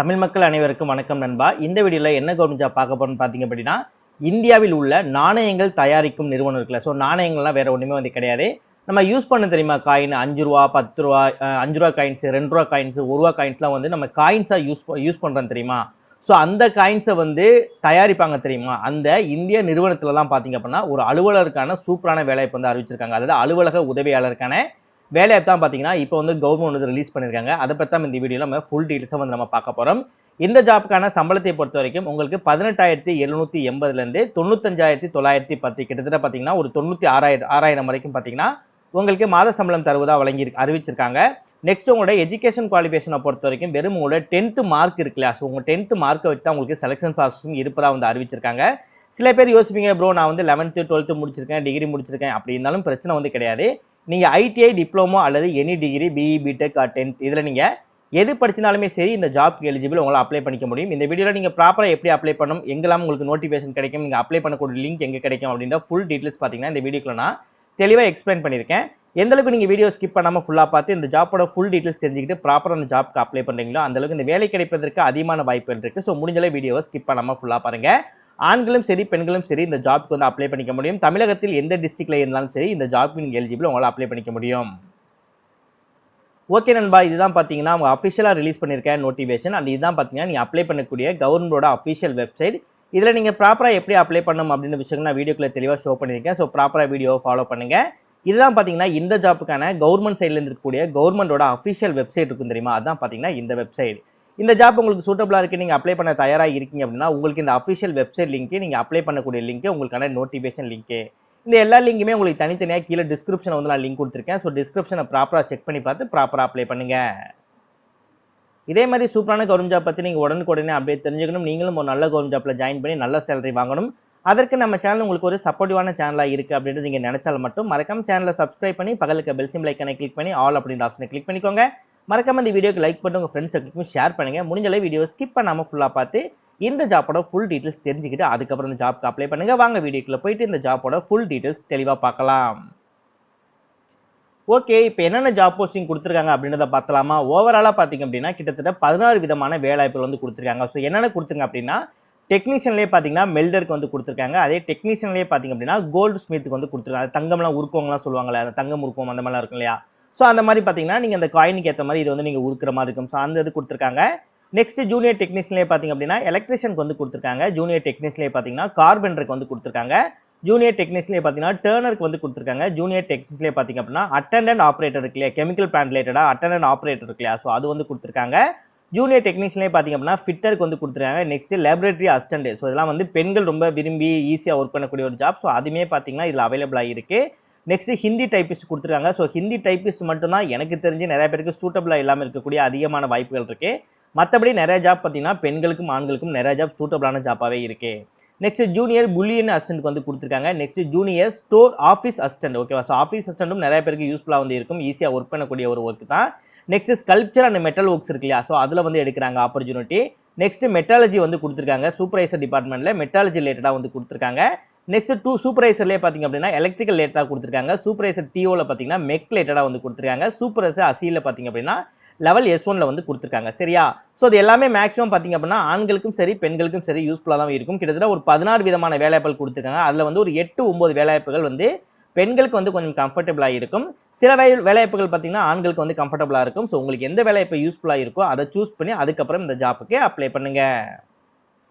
தமிழ் மக்கள் அனைவருக்கும் வணக்கம் நண்பா. இந்த வீடியோவில் என்ன கவர்மெண்ட் ஜாப் பார்க்க போகிறோம்னு பார்த்தீங்க அப்படின்னா, இந்தியாவில் உள்ள நாணயங்கள் தயாரிக்கும் நிறுவனம் இருக்குல்ல. ஸோ நாணயங்கள்லாம் வேறு ஒன்றுமே வந்து கிடையாது. நம்ம யூஸ் பண்ண தெரியுமா காயின் ரூ. 5 ரூ. 10 ரூ. 5 காயின்ஸ், ரூ. 2 காயின்ஸ், ரூ. 1 காயின்ஸ்லாம் வந்து நம்ம காயின்ஸாக யூஸ் பண்ணுறோம் தெரியுமா? ஸோ அந்த காயின்ஸை வந்து தயாரிப்பாங்க தெரியுமா? அந்த இந்திய நிறுவனத்துலலாம் பார்த்தீங்க அப்படின்னா ஒரு அலுவலருக்கான சூப்பரான வேலைவாய்ப்பு வந்து அறிவிச்சிருக்காங்க. அதாவது அலுவலக உதவியாளருக்கான வேலைவாய்ப்பு தான் பார்த்தீங்கன்னா இப்போ வந்து கவர்மெண்ட் வந்து ரிலீஸ் பண்ணியிருக்காங்க. அதை பற்றி தான் இந்த வீடியோவில் நம்ம ஃபுல் டீட்டெயில்ஸை வந்து நம்ம பார்க்க போகிறோம். இந்த ஜாப்புக்கான சம்பளத்தை பொறுத்த வரைக்கும் உங்களுக்கு 18,780லேருந்து 95,910 கிட்டத்தட்ட பார்த்தீங்கன்னா ஒரு 96,000 வரைக்கும் பார்த்தீங்கன்னா உங்களுக்கு மாத சம்பளம் தருவதாக அறிவிச்சிருக்காங்க. நெக்ஸ்ட் உங்களோட எஜுகேஷன் குவாலிஃபிகேஷனை பொறுத்த வரைக்கும் வெறும் உங்களோட 10th மார்க் இருக்கு இல்லையா? ஸோ உங்கள் 10th மார்க்கை வச்சு தான் உங்களுக்கு செலெக்ஷன் ப்ராசஸிங் இருப்பதாக வந்து அறிவிச்சிருக்காங்க. சில பேர் யோசிப்பீங்க, ப்ரோ நான் வந்து 11th 12th முடிச்சிருக்கேன், டிகிரி முடிச்சிருக்கேன், அப்படி இருந்தாலும் பிரச்சனை வந்து கிடையாது. நீங்கள் ஐடிஐ டிப்ளமோ அல்லது any degree BE BTech 10th இதில் நீங்கள் எது படிச்சினாலுமே சரி இந்த ஜாப்க்கு எலிஜிபிள் உங்களால் அப்ளை பண்ணிக்க முடியும். இந்த வீடியோவில் நீங்கள் ப்ராப்பராக எப்படி அப்ளை பண்ணணும், எங்கெல்லாம் உங்களுக்கு நோட்டிஃபிகேஷன் கிடைக்கும், நீங்கள் அப்ளை பண்ணக்கூடிய லிங்க் எங்கே கிடைக்கும் அப்படின்ற ஃபுல் டீட்டெயில்ஸ் பார்த்தீங்கன்னா இந்த வீடியோக்குள்ள நான் தெளிவாக எக்ஸ்பிளைன் பண்ணியிருக்கேன். எந்தளவுக்கு நீங்கள் வீடியோ ஸ்கிப் பண்ணாமல் ஃபுல்லாக பார்த்து இந்த ஜாப்போட ஃபுல் டீட்டெயில்ஸ் தெரிஞ்சுக்கிட்டு ப்ராப்பராக அந்த ஜாப்க்கு அப்ளை பண்ணுறீங்களோ அந்தளவுக்கு இந்த வேலை கிடைப்பதற்கு அதிகமான வாய்ப்புகள் இருக்குது. ஸோ முடிஞ்சளவு வீடியோவை ஸ்கிப் பண்ணாமல் ஃபுல்லாக பாருங்கள். ஆண்களும் சரி பெண்களும் சரி இந்த ஜாப்க்கு வந்து அப்ளை பண்ணிக்க முடியும். தமிழகத்தில் எந்த டிஸ்ட்ரிக்டில் இருந்தாலும் சரி இந்த ஜாப்க்கு நீங்கள் எலிஜிபிள் உங்களால் அப்ளை பண்ணிக்க முடியும். ஓகே நண்பா, இதுதான் பார்த்தீங்கன்னா அவங்க அஃபிஷியலாக ரிலீஸ் பண்ணியிருக்க நோட்டிஃபிகேஷன். அண்ட் இதுதான் பார்த்தீங்கன்னா நீங்கள் அப்ளை பண்ணக்கூடிய கவர்மெண்டோட அஃபிஷியல் வெப்சைட். இதில் நீங்கள் ப்ராப்பராக எப்படி அப்ளை பண்ணணும் அப்படின்னு விஷயங்கள் நான் வீடியோக்குள்ள தெளிவாக ஷோ பண்ணியிருக்கேன். ஸோ ப்ராப்பராக வீடியோவை ஃபாலோ பண்ணுங்கள். இதுதான் பார்த்தீங்கன்னா இந்த ஜாப்புக்கான கவர்மெண்ட் சைட்லேருந்து இருக்கக்கூடிய கவர்மெண்டோட அஃபிஷியல் வெப்சைட் இருக்கும் தெரியுமா? அதுதான் பார்த்தீங்கன்னா இந்த வெப்சைட். இந்த ஜாப் உங்களுக்கு சூட்டபிளாக இருக்குது, நீங்கள் அப்ளை பண்ண தயாராக இருக்கீங்க அப்படின்னா உங்களுக்கு இந்த அஃபிஷியல் வெப்சைட் லிங்க்கு, நீங்கள் அப்ளை பண்ணக்கூடிய லிங்க்கு, உங்களுக்கான நோட்டிஃபிகேஷன் லிங்க்கு, இந்த எல்லா லிங்குமே உங்களுக்கு தனித்தனியாக கீழே டிஸ்கிரிப்ஷனை வந்து நான் லிங்க் கொடுத்துருக்கேன். ஸோ டிஸ்கிரிப்ஷனை ப்ராப்பராக செக் பண்ணி பார்த்து ப்ராப்பராக அப்ளை பண்ணுங்கள். இதே மாதிரி சூப்பரான கவர்மெண்ட் ஜாப் பற்றி நீங்கள் உடனுக்குடனே அப்படியே தெரிஞ்சுக்கணும், நீங்களும் ஒரு நல்ல கவர்மெண்ட் ஜாப்பில் ஜாயின் பண்ணி நல்ல சேலரி வாங்கணும். அதற்கு நம்ம சேனல் உங்களுக்கு ஒரு சப்போர்ட்டிவான சேனலாக இருக்குது அப்படின்றது நீங்கள் நினச்சாலும் மட்டும் மறக்காம சேனலை சப்ஸ்கிரைப் பண்ணி பக்கத்துக்கு பெல் சிம்பிள் ஐக்கானை கிளிக் பண்ணி ஆல் அப்படின்ற ஆப்ஷனை கிளிக் பண்ணிக்கோங்க. மறக்காம இந்த வீடியோக்கு லைக் பண்ணி உங்கள் ஃப்ரெண்ட்ஸுக்கும் ஷேர் பண்ணுங்கள். முடிஞ்சளவு வீடியோ ஸ்கிப் பண்ணாமல் ஃபுல்லாக பார்த்து இந்த ஜாப்போட ஃபுல் டீட்டெயில்ஸ் தெரிஞ்சுக்கிட்டு அதுக்கப்புறம் இந்த ஜாப்க்கு அப்ளை பண்ணுங்கள். வாங்க வீடியோக்குள்ளே போயிட்டு இந்த ஜாப்போட ஃபுல் டீட்டெயில்ஸ் தெளிவாக பார்க்கலாம். ஓகே, இப்போ என்னென்ன ஜாப் போஸ்டிங் கொடுத்துருக்காங்க அப்படின்றத பார்த்தலாமா? ஓவராலாக பார்த்தீங்க அப்படின்னா கிட்டத்தட்ட 16 விதமான வேலைவாய்ப்புகள் வந்து கொடுத்துருக்காங்க. ஸோ என்னென்ன கொடுத்துருங்க அப்படின்னா டெக்னீஷியன்லேயே பார்த்தீங்கன்னா மெல்டருக்கு வந்து கொடுத்துருக்காங்க. அதே டெக்னீஷியன்லேயே பார்த்தீங்க அப்படின்னா கோல்டு ஸ்மித்துக்கு வந்து கொடுத்துருக்காங்க. தங்கம்லாம் உருக்கவங்கலாம் சொல்லுவாங்களே, அந்த தங்கம் உருக்கம் அந்த மாதிரிலாம் இருக்கும் இல்லையா? ஸோ அந்த மாதிரி பார்த்தீங்கன்னா நீங்கள் அந்த காயினுக்கு ஏற்ற மாதிரி இது வந்து நீங்கள் உருக்கிற மாதிரி இருக்கும். ஸோ அந்த இது கொடுத்துருக்காங்க. நெக்ஸ்ட் ஜூனியர் டெக்னீஷியன்லேயே பார்த்தீங்க அப்படின்னா எலக்ட்ரிஷியனுக்கு வந்து கொடுத்துருக்காங்க. ஜூனியர் டெக்னீஷியன்லேயே பார்த்தீங்கன்னா கார்பெண்டருக்கு வந்து கொடுத்துருக்காங்க. ஜூனியர் டெக்னீஷியன்லேயே பார்த்தீங்கன்னா டர்னருக்கு வந்து கொடுத்துருக்காங்க. ஜூனியர் டெக்னீஷியன்லேயே பார்த்தீங்க அப்படின்னா அட்டெண்டன்ட் ஆப்ரேட்டர் இருக்கு இல்லையா, கெமிக்கல் பிளான்ட் ரிலேட்டடாக அட்டெண்டன்ட் ஆப்ரேட்டர் இருக்கு இல்லையா, ஸோ அது வந்து கொடுத்துருக்காங்க. ஜூனியர் டெக்னீஷியன்லேயே பார்த்தீங்க அப்படின்னா ஃபிட்டருக்கு வந்து கொடுத்துருக்காங்க. நெக்ஸ்ட் லேபரேட்டரி அசிஸ்டன்ட், ஸோ இதெல்லாம் வந்து பெண்கள் ரொம்ப விரும்பி ஈஸியாக ஒர்க் பண்ணக்கூடிய ஒரு ஜாப். ஸோ அதுவுமே பார்த்தீங்கன்னா இதில் அவைலபிளாக இருக்குது. நெக்ஸ்ட் ஹிந்தி டைப்பிஸ்ட் கொடுத்துருக்காங்க. ஸோ ஹிந்தி டைப்பிஸ்ட் மட்டும்தான் எனக்கு தெரிஞ்சு நிறைய பேருக்கு சூட்டபிளாக இல்லாமல் இருக்கக்கூடிய அதிகமான வாய்ப்புகள் இருக்குது. மற்றபடி நிறைய ஜாப் பார்த்தீங்கன்னா பெண்களுக்கும் ஆண்களுக்கும் நிறைய ஜாப் சூட்டபிளான ஜாப்பாகவே இருக்குது. நெக்ஸ்ட் ஜூனியர் புல்லியன் அசிஸ்டன்ட் வந்து கொடுத்துருக்காங்க. Next junior store office assistant, ஓகேவா? ஸோ ஆஃபீஸ் அசிஸ்டன்ட்டும் நிறைய பேருக்கு யூஸ்ஃபுல்லாக வந்து இருக்கும், ஈஸியாக ஒர்க் பண்ணக்கூடிய ஒரு ஒர்க் தான். Next sculpture and metal works இருக்கு இல்லையா, ஸோ அதில் வந்து எடுக்கிறாங்க ஆப்பர்ச்சுனிட்டி. நெக்ஸ்ட் மெட்டாலஜி வந்து கொடுத்துருக்காங்க. சூப்பர்வைசர் டிபார்ட்மெண்ட்டில் மெட்டாலஜி ரிலேட்டடாக வந்து கொடுத்துருக்காங்க. நெக்ஸ்ட் 2 சூப்பர்வைசர்லேயே பார்த்தீங்க அப்படின்னா எலக்ட்ரிக்கல் ரிலேட்டடாக கொடுத்துருக்காங்க. சூப்பர்வைசர் டிஓவில் பார்த்தீங்கன்னா மெக் ரிலேட்டடாக வந்து கொடுத்துருக்காங்க. சூப்பர்வைசர் அசியில் பார்த்தீங்க அப்படின்னா லெவல் S1 வந்து கொடுத்துருக்காங்க. சரியா? ஸோ இது எல்லாமே மேக்ஸிமம் பார்த்தீங்க அப்படின்னா ஆண்களுக்கும் சரி பெண்களுக்கும் சரி யூஸ்ஃபுல்லாக தான் இருக்கும். கிட்டத்தட்ட ஒரு 16 விதமான வேலைவாய்ப்புகள் கொடுத்துருக்காங்க. அதில் வந்து ஒரு 8 9 வேலைவாய்ப்புகள் வந்து பெண்களுக்கு வந்து கொஞ்சம் கம்ஃபர்டபுளாக இருக்கும். சில வேலைவாய்ப்புகள் பார்த்தீங்கன்னா ஆண்களுக்கு வந்து கம்ஃபர்டபுளாக இருக்கும். ஸோ உங்களுக்கு எந்த வேலைவாய்ப்பு யூஸ்ஃபுல்லாக இருக்கோ அதை சூஸ் பண்ணி அதுக்கப்புறம் இந்த ஜாப்புக்கு அப்ளை பண்ணுங்கள்.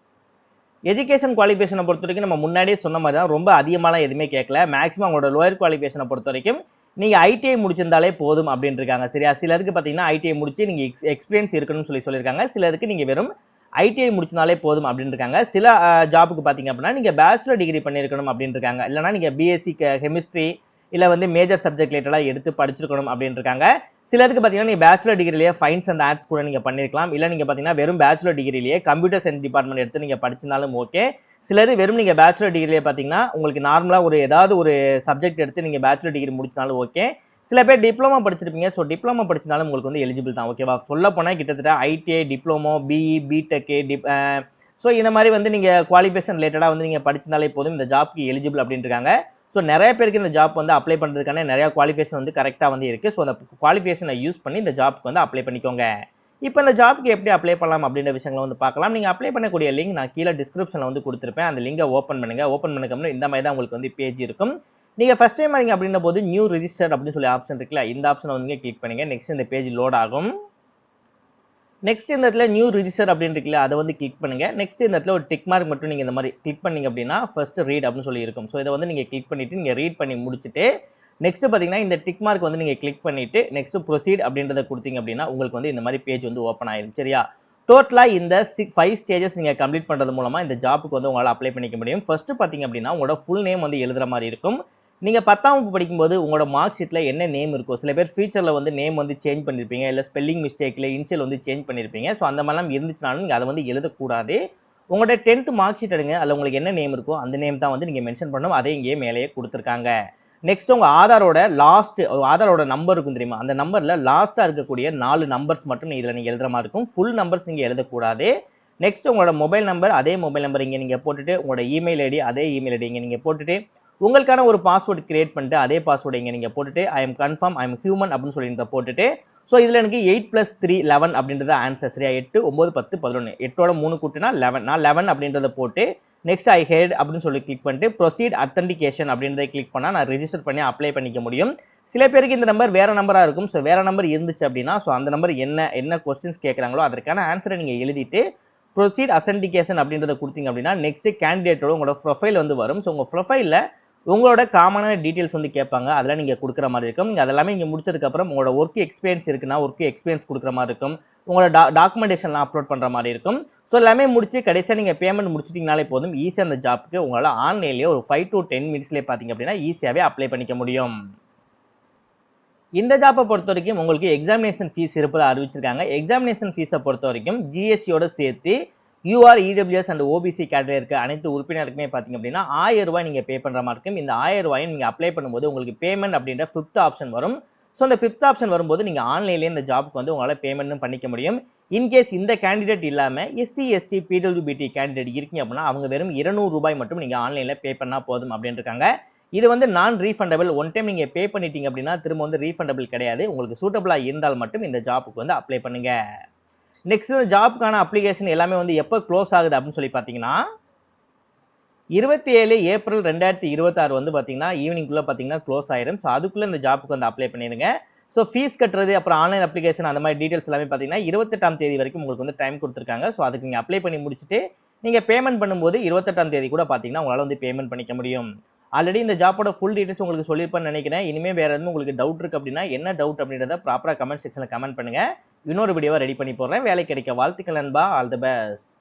எஜுகேஷன் குவாலிஃபிகேஷனை பொறுத்த வரைக்கும் நம்ம முன்னாடியே சொன்ன மாதிரி தான், ரொம்ப அதிகமாலாம் எதுவுமே கேட்கல. மேக்ஸிமம் அவங்களோட லோயர் குவாலிஃபிகேஷனை பொறுத்த வரைக்கும் நீங்கள் ஐடிஐ முடிச்சிருந்தாலே போதும் அப்படின்னு இருக்காங்க. சரியா? சிலருக்கு பார்த்தீங்கன்னா ஐடிஐ முடிச்சு நீங்கள் எக்ஸ்பீரியன்ஸ் இருக்கணும்னு சொல்லியிருக்காங்க. சிலருக்கு நீங்கள் வெறும் ஐடிஐ முடிச்சினாலே போதும் அப்படின்னு இருக்காங்க. சில ஜாப்புக்கு பார்த்தீங்க அப்படின்னா நீங்கள் பேச்சுலர் டிகிரி பண்ணியிருக்கணும் அப்படின்னு இருக்காங்க. இல்லைனா நீங்கள் பிஎஸ்சி கெமிஸ்ட்ரி இல்லை வந்து மேஜர் சப்ஜெக்ட் ரிலேட்டடாக எடுத்து படிச்சிருக்கணும் அப்படின்னு இருக்காங்க. சிலருக்கு பார்த்தீங்கன்னா நீங்கள் பேச்சுலர் டிகிரிலேயே ஃபைன்ஸ் அண்ட் ஆர்ட்ஸ் கூட நீங்கள் பண்ணியிருக்கலாம். இல்லை நீங்கள் பார்த்தீங்கன்னா வெறும் பேச்சுலர் டிகிரிலேயே கம்ப்யூட்டர் சயின்ஸ் டிபார்ட்மெண்ட் எடுத்து நீங்கள் படிச்சிருந்தாலும் ஓகே. சிலது வெறும் நீங்கள் பேச்சுலர் டிகிரிலேயே பார்த்தீங்கன்னா உங்களுக்கு நார்மலாக ஒரு ஏதாவது ஒரு சப்ஜெக்ட் எடுத்து நீங்கள் பேச்சுலர் டிகிரி முடிச்சினாலும் ஓகே. சில பேர் டிப்ளமோ படிச்சிருப்பீங்க. ஸோ டிப்ளமோ படிச்சிருந்தாலும் உங்களுக்கு வந்து எலிஜிபிள் தான், ஓகேவா? சொல்ல போனால் கிட்டத்தட்ட ITI diploma BE BTech so இந்த மாதிரி வந்து நீங்கள் குவாலிஃபிகேஷன் ரிலேட்டடாக வந்து நீங்கள் படிச்சிருந்தாலே போதும் இந்த ஜாப்க்கு எலிஜிபிள் அப்படின்னு இருக்காங்க. ஸோ நிறைய பேருக்கு இந்த ஜாப் வந்து அப்ளை பண்ணுறதுக்கான நிறையா குவாலிஃபிகேஷன் வந்து கரெக்டாக வந்து இருக்குது. ஸோ அந்த குவாலிஃபிகேஷனை யூஸ் பண்ணி இந்த ஜாப்க்கு வந்து அப்ளை பண்ணிக்கோங்க. இப்போ இந்த ஜாப்க்கு எப்படி அப்ளை பண்ணலாம் அப்படின்ற விஷயங்களை வந்து பார்க்கலாம். நீங்கள் அப்ளை பண்ணக்கூடிய லிங்க் நான் கீழே டிஸ்கிரிப்ஷனில் வந்து கொடுத்துருப்பேன். அந்த லிங்கை ஓப்பன் பண்ணுங்கள். ஓப்பன் பண்ணக்கப்புறம் இந்த மாதிரி தான் உங்களுக்கு வந்து பேஜ் இருக்கும். நீங்கள் ஃபஸ்ட் டைம் வரீங்க அப்படின்ற போது நியூ ரிஜிஸ்டர் அப்படின்னு சொல்லி ஆப்ஷன் இருக்குல்ல, இந்த ஆப்ஷனை வந்து கிளிக் பண்ணுங்கள். நெக்ஸ்ட் இந்த பேஜ் லோட் ஆகும். நெக்ஸ்ட் இந்த இடத்துல நியூ ரிஜிஸ்டர் அப்படின்னு இருக்குல்ல, அதை வந்து கிளிக் பண்ணுங்கள். நெக்ஸ்ட் இந்த இடத்துல ஒரு டிக் மார்க் மட்டும் நீங்கள் இந்த மாதிரி கிளிக் பண்ணிங்க அப்படின்னா ஃபர்ஸ்ட் ரீட் அப்படின்னு சொல்லி இருக்கும். ஸோ இதை வந்து நீங்கள் கிளிக் பண்ணிவிட்டு நீங்கள் ரீட் பண்ணி முடிச்சுட்டு நெக்ஸ்ட் பார்த்தீங்கன்னா இந்த டிக் மார்க் வந்து நீங்கள் கிளிக் பண்ணிவிட்டு நெக்ஸ்ட் ப்ரொசீட் அப்படின்றத கொடுத்தீங்க அப்படின்னா உங்களுக்கு வந்து இந்த மாதிரி பேஜ் வந்து ஓப்பன் ஆயிடும். சரியா? டோட்டலாக இந்த 5 ஸ்டேஜஸ் நீங்கள் கம்ப்ளீட் பண்ணுறது மூலமாக இந்த ஜாப்புக்கு வந்து உங்களால் அப்ளை பண்ணிக்க முடியும். ஃபர்ஸ்ட்டு பார்த்தீங்க அப்படின்னா உங்களோட ஃபுல் நேம் வந்து எழுதுகிற மாதிரி இருக்கும். நீங்கள் 10ஆம் வகுப்பு படிக்கும்போது உங்களோட மார்க் ஷீட்டில் என்ன நேம் இருக்கும், சில பேர் ஃபியூச்சரில் வந்து நேம் வந்து சேஞ்ச் பண்ணியிருப்பீங்க, இல்லை ஸ்பெல்லிங் மிஸ்டேக்கில் இனிஷியல் வந்து சேஞ்ச் பண்ணியிருப்பீங்க. ஸோ அந்த மாதிரிலாம் இருந்துச்சுனாலும் நீங்கள் அதை வந்து எழுதக்கூடாது. உங்களோட 10th மார்க் ஷீட் எடுங்க, அதில் உங்களுக்கு என்ன நேம் இருக்கோ அந்த நேம் தான் வந்து நீங்கள் மென்ஷன் பண்ணணும். அதே இங்கேயே மேலேயே கொடுத்துருக்காங்க. நெக்ஸ்ட் உங்கள் ஆதாரோட ஆதாரோட நம்பர் இருக்கும் தெரியுமா, அந்த நம்பரில் லாஸ்ட்டாக இருக்கக்கூடிய 4 நம்பர்ஸ் மட்டும் இதில் நீங்கள் எழுதுகிற மாதிரி இருக்கும். ஃபுல் நம்பர்ஸ் இங்கே எழுதக்கூடாது. நெக்ஸ்ட் உங்களோட மொபைல் நம்பர், அதே மொபைல் நம்பர் இங்கே நீங்கள் போட்டுட்டு உங்களோட இமெயில் ஐடி, அதே இமெயில் ஐடி இங்கே நீங்கள் போட்டுட்டு உங்களுக்கான ஒரு பாஸ்வேர்டு கிரியேட் பண்ணிட்டு அதே பாஸ்வேர்டு இங்கே நீங்கள் போட்டுட்டு I am confirm I am human அப்படின்னு சொல்லிட்டு போட்டுட்டு ஸோ இதில் எனக்கு 8 + 3 11 அப்படின்றது ஆன்சர். சரியா? 8 9 10 11 8ஓட 3 கூட்டினா 11. நான் 11 அப்படின்றத போட்டு நெக்ஸ்ட் ஐ ஹேட் அப்படின்னு சொல்லி கிளிக் பண்ணிட்டு ப்ரொசீட் அத்தன்டிகேஷன் அப்படின்றத கிளிக் பண்ணால் நான் ரெஜிஸ்டர் பண்ணி அப்ளை பண்ணிக்க முடியும். சில பேருக்கு இந்த நம்பர் வேறு நம்பராக இருக்கும். ஸோ வேறு நம்பர் இருந்துச்சு அப்படின்னா ஸோ அந்த நம்பர் என்ன கொஸ்டின்ஸ் கேட்குறாங்களோ அதற்கான ஆன்சரை நீங்கள் எழுதிட்டு ப்ரொசீட் அத்தன்டிகேஷன் அப்படின்றத கொடுத்தீங்க அப்படின்னா நெக்ஸ்ட் கேண்டிடேட்டோட உங்களோட ப்ரொஃபைல் வந்து வரும். ஸோ உங்கள் ப்ரொஃபைலில் உங்களோட காமனான டீட்டெயில்ஸ் வந்து கேட்பாங்க. அதெல்லாம் நீங்கள் கொடுக்குற மாதிரி இருக்கும். நீங்கள் அதெல்லாமே இங்கே முடிச்சதுக்கப்புறம் உங்களோட ஒர்க் எக்ஸ்பீரியன்ஸ் இருக்குன்னா ஒர்க் எக்ஸ்பீரியன்ஸ் கொடுக்குற மாதிரி இருக்கும். உங்களோட டாக்குமெண்டேஷன்லாம் அப்லோட் பண்ணுற மாதிரி இருக்கும். ஸோ எல்லாமே முடிச்சு கடைசியாக நீங்கள் பேமெண்ட் முடிச்சிட்டிங்கனாலே போதும். ஈஸியாக அந்த ஜாப்புக்கு உங்களால் ஆன்லைன்லேயே ஒரு 5 to 10 மினிட்ஸ்லேயே பார்த்தீங்க அப்படின்னா ஈஸியாகவே அப்ளை பண்ணிக்க முடியும். இந்த ஜாப்பை பொறுத்த வரைக்கும் உங்களுக்கு எக்ஸாமினேஷன் ஃபீஸ் இருப்பதாக அறிவிச்சிருக்காங்க. எக்ஸாமினேஷன் ஃபீஸை பொறுத்த வரைக்கும் ஜிஎஸ்டியோட சேர்த்து UR, EWS and OBC category இருக்க அனைத்து உறுப்பினருக்குமே பார்த்தீங்க அப்படின்னா 1000 ரூபாய் நீங்கள் பே பண்ணுற மாதிரி இருக்கும். இந்த 1000 ரூபாயும் நீங்கள் அப்ளை பண்ணும்போது உங்களுக்கு பேமெண்ட் அப்படின்ற 5th ஆப்ஷன் வரும். ஸோ அந்த 5th ஆப்ஷன் வரும்போது நீங்கள் ஆன்லைன்லேயே இந்த ஜாப்புக்கு வந்து உங்களால் பேமெண்ட்டும் பண்ணிக்க முடியும். இன்கேஸ் இந்த கேண்டிடேட் இல்லாமல் எஸ்சி, எஸ்டி, பிடபிள்யூபிடி கேண்டிடேட் இருக்கீங்க அப்படின்னா அவங்க வெறும் 200 ரூபாய் மட்டும் நீங்கள் ஆன்லைனில் பே பண்ணால் போதும் அப்படின்னு இருக்காங்க. இது வந்து நான் ரீஃபண்டபிள். ஒன் டைம் நீங்கள் பே பண்ணிட்டீங்க அப்படின்னா திரும்ப வந்து ரீஃபண்டபிள் கிடையாது. உங்களுக்கு சூட்டபிளாக இருந்தால் மட்டும் இந்த ஜாப்புக்கு வந்து அப்ளை பண்ணுங்கள். நெக்ஸ்ட் இந்த ஜாப்புக்கான அப்ளிகேஷன் எல்லாமே வந்து எப்போ க்ளோஸ் ஆகுது அப்படின்னு சொல்லி பார்த்தீங்கன்னா 27 ஏப்ரல் 2026 வந்து பார்த்தீங்கன்னா ஈவினிங்குள்ளே பார்த்தீங்கன்னா க்ளோஸ் ஆயிரும். ஸோ அதுக்குள்ளே இந்த ஜாப்புக்கு வந்து அப்ளை பண்ணிடுங்க. ஸோ ஃபீஸ் கட்டுறது அப்புறம் ஆன்லைன் அப்ளிகேஷன் அந்த மாதிரி டீட்டெயில்ஸ் எல்லாமே பார்த்தீங்கன்னா 28ஆம் தேதி வரைக்கும் உங்களுக்கு வந்து டைம் கொடுத்துருக்காங்க. ஸோ அதுக்கு நீங்கள் அப்ளை பண்ணி முடிச்சுட்டு நீங்கள் பேமெண்ட் பண்ணும்போது 28ஆம் தேதி கூட பார்த்தீங்கன்னா உங்களால் வந்து பேமெண்ட் பண்ணிக்க முடியும். ஆல்ரெடி இந்த ஜாப்போட ஃபுல் டீட்டெயில்ஸ் உங்களுக்கு சொல்லியிருப்பேன்னு நினைக்கிறேன். இனிமேல் வேறு எதுவும் உங்களுக்கு டவுட் இருக்குது அப்படின்னா என்ன டவுட் அப்படின்றத ப்ராப்பராக கமெண்ட் செக்ஷனில் கமெண்ட் பண்ணுங்கள். இன்னொரு வீடியோவை ரெடி பண்ணி போடுறேன். வேலை கிடைக்க வாழ்த்துக்கள் நண்பா. All the best.